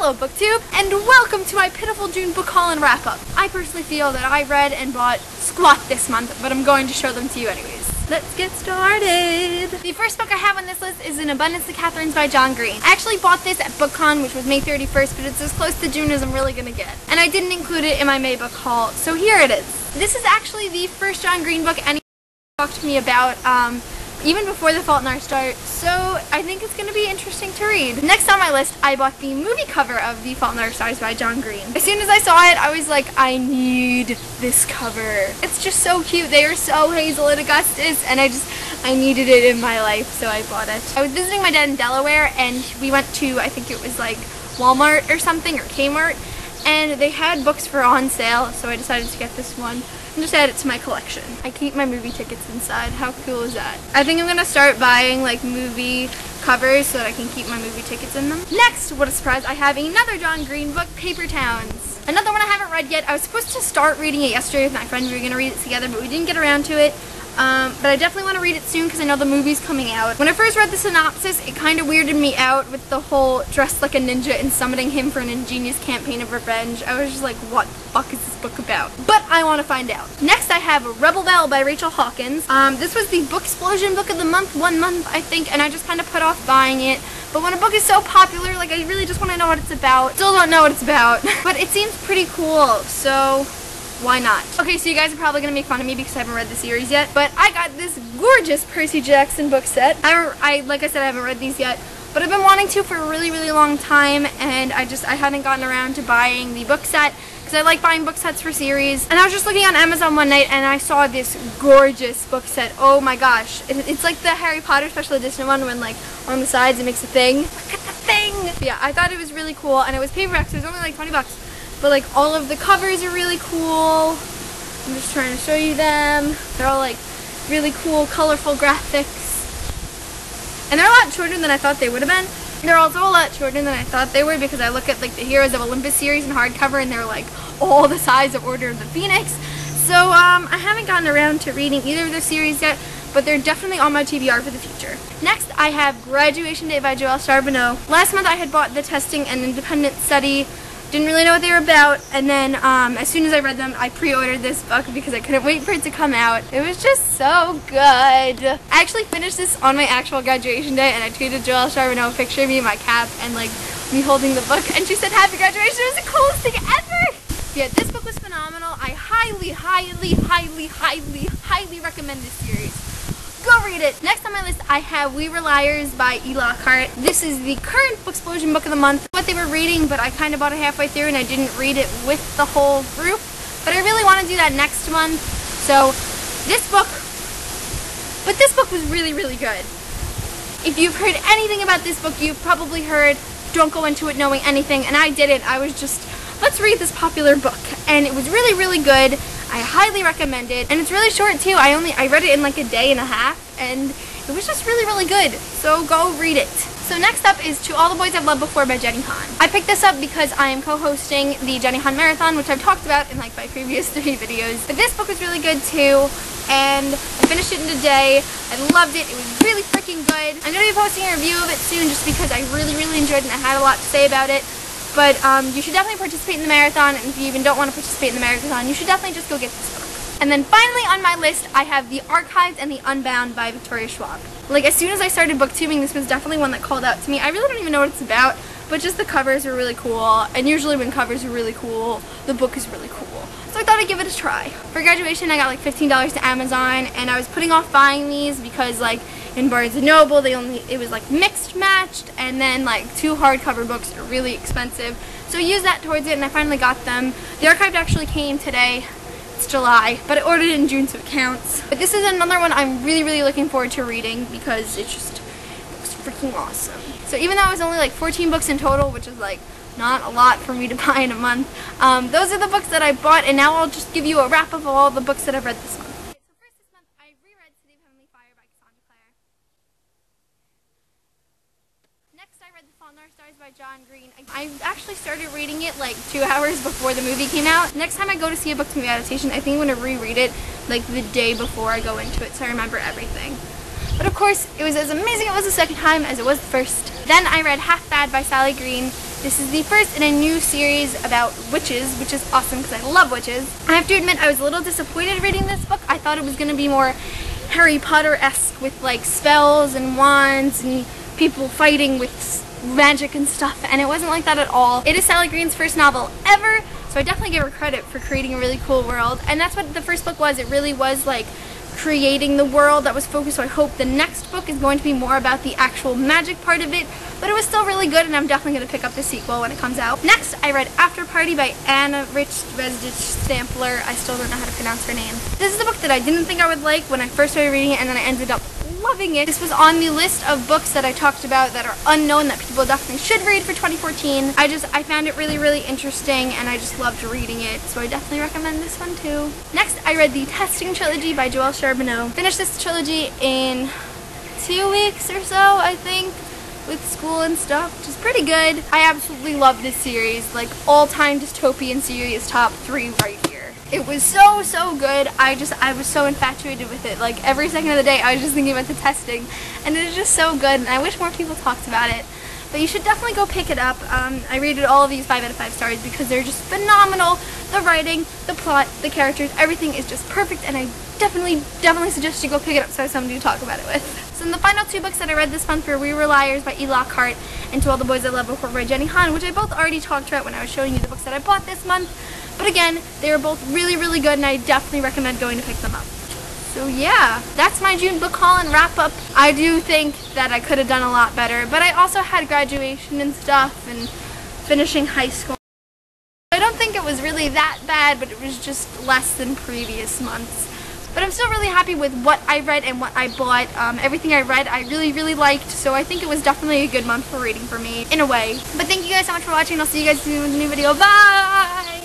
Hello BookTube, and welcome to my pitiful June book haul and wrap-up. I personally feel that I read and bought squat this month, but I'm going to show them to you anyways. Let's get started! The first book I have on this list is In Abundance to Catherines by John Green. I actually bought this at BookCon, which was May 31st, but it's as close to June as I'm really gonna get. And I didn't include it in my May book haul, so here it is. This is actually the first John Green book anyone talked to me about, even before The Fault in Our Stars, so I think it's going to be interesting to read. Next on my list, I bought the movie cover of The Fault in Our Stars by John Green. As soon as I saw it, I was like, I need this cover. It's just so cute. They are so Hazel and Augustus, and I needed it in my life, so I bought it. I was visiting my dad in Delaware, and we went to, I think it was like Walmart or something, or Kmart, and they had books for on sale, so I decided to get this one and just add it to my collection. I keep my movie tickets inside. How cool is that? I think I'm gonna start buying like movie covers so that I can keep my movie tickets in them. Next, what a surprise, I have another John Green book, Paper Towns. Another one I haven't read yet. I was supposed to start reading it yesterday with my friend. We were gonna read it together, but we didn't get around to it. But I definitely want to read it soon because I know the movie's coming out. When I first read the synopsis, it kind of weirded me out with the whole dressed like a ninja and summoning him for an ingenious campaign of revenge. I was just like, what the fuck is this book about? But I want to find out. Next I have Rebel Belle by Rachel Hawkins. This was the Book Explosion book of the month, 1 month I think, and I just kind of put off buying it. But when a book is so popular, like I really just want to know what it's about. Still don't know what it's about, but it seems pretty cool, so why not? Okay, so you guys are probably going to make fun of me because I haven't read the series yet, but I got this gorgeous Percy Jackson book set. Like I said, I haven't read these yet, but I've been wanting to for a really, really long time, and I hadn't gotten around to buying the book set because I like buying book sets for series. And I was just looking on Amazon one night and I saw this gorgeous book set. Oh my gosh. It's like the Harry Potter special edition one when like on the sides it makes a thing. Look at the thing! Yeah, I thought it was really cool, and it was paperback, so it was only like 20 bucks. But like all of the covers are really cool. I'm just trying to show you them. They're all like really cool, colorful graphics. And they're a lot shorter than I thought they would have been. They're also a lot shorter than I thought they were because I look at like the Heroes of Olympus series in hardcover and they're like all the size of Order of the Phoenix. So I haven't gotten around to reading either of their series yet, but they're definitely on my TBR for the future. Next I have Graduation Day by Joelle Charbonneau. Last month I had bought The Testing and Independent Study. Didn't really know what they were about, and then as soon as I read them, I pre-ordered this book because I couldn't wait for it to come out. It was just so good. I actually finished this on my actual graduation day, and I tweeted Joelle Charbonneau a picture of me in my cap and like me holding the book, and she said happy graduation. It was the coolest thing ever! Yeah, this book was phenomenal. I highly, highly, highly, highly, highly recommend this series. Go read it! Next on my list I have We Were Liars by E. Lockhart. This is the current Book Explosion book of the month. What they were reading, but I kind of bought it halfway through and I didn't read it with the whole group. But I really want to do that next month. So this book was really, really good. If you've heard anything about this book, you've probably heard don't go into it knowing anything, and I didn't. I was just, let's read this popular book. And it was really, really good. I highly recommend it, and it's really short too. I read it in like a day and a half, and it was just really, really good. So go read it. So next up is To All the Boys I've Loved Before by Jenny Han. I picked this up because I am co-hosting the Jenny Han Marathon, which I've talked about in like my previous 3 videos. But this book was really good too, and I finished it in a day. I loved it. It was really freaking good. I'm going to be posting a review of it soon just because I really, really enjoyed it and I had a lot to say about it. But you should definitely participate in the marathon, and if you even don't want to participate in the marathon, you should definitely just go get this book. And then finally on my list, I have The Archived and The Unbound by Victoria Schwab. Like as soon as I started booktubing, this was definitely one that called out to me. I really don't even know what it's about, but just the covers are really cool, and usually when covers are really cool, the book is really cool. So I thought I'd give it a try. For graduation, I got like $15 to Amazon, and I was putting off buying these because like in Barnes & Noble, it was like mixed matched, and then like 2 hardcover books are really expensive. So I used that towards it, and I finally got them. The Archived actually came today. It's July, but I ordered it in June, so it counts. But this is another one I'm really, really looking forward to reading because it just looks freaking awesome. So even though it was only like 14 books in total, which is like not a lot for me to buy in a month, those are the books that I bought, and now I'll just give you a wrap up of all the books that I've read this month. Okay, so first this month, I reread City of Heavenly Fire by Cassandra Clare. Next, I read The Fault in Our Stars by John Green. I actually started reading it like 2 hours before the movie came out. Next time I go to see a book to movie adaptation, I think I'm going to reread it like the day before I go into it so I remember everything. But of course, it was as amazing it was the second time as it was the first. Then I read Half Bad by Sally Green. This is the first in a new series about witches, which is awesome because I love witches. I have to admit I was a little disappointed reading this book. I thought it was going to be more Harry Potter-esque with like spells and wands and people fighting with magic and stuff, and it wasn't like that at all. It is Sally Green's first novel ever, so I definitely give her credit for creating a really cool world, and that's what the first book was. It really was like creating the world that was focused, so I hope the next book is going to be more about the actual magic part of it, but it was still really good, and I'm definitely going to pick up the sequel when it comes out. Next, I read After Party by Anna Rich Stampler. I still don't know how to pronounce her name. This is a book that I didn't think I would like when I first started reading it, and then I ended up loving it. This was on the list of books that I talked about that are unknown that people definitely should read for 2014. I found it really, really interesting, and I just loved reading it, so I definitely recommend this one too. Next, I read the Testing Trilogy by Joelle Charbonneau. Finished this trilogy in 2 weeks or so, I think, with school and stuff, which is pretty good. I absolutely love this series, like all-time dystopian series, top 3 right here. It was so, so good. I was so infatuated with it. Like every second of the day I was just thinking about the testing, and it is just so good, and I wish more people talked about it. But you should definitely go pick it up. I rated all of these 5 out of 5 stars because they're just phenomenal. The writing, the plot, the characters, everything is just perfect, and I definitely suggest you go pick it up so I have somebody to talk about it with. So the final 2 books that I read this month were We Were Liars by E. Lockhart and To All the Boys I Love Before by Jenny Han, which I both already talked about when I was showing you the books that I bought this month. But again, they were both really, really good, and I definitely recommend going to pick them up. So yeah, that's my June book haul and wrap up. I do think that I could have done a lot better, but I also had graduation and stuff and finishing high school. I don't think it was really that bad, but it was just less than previous months. But I'm still really happy with what I read and what I bought. Everything I read I really, really liked, so I think it was definitely a good month for reading for me, in a way. But thank you guys so much for watching, and I'll see you guys soon with a new video. Bye!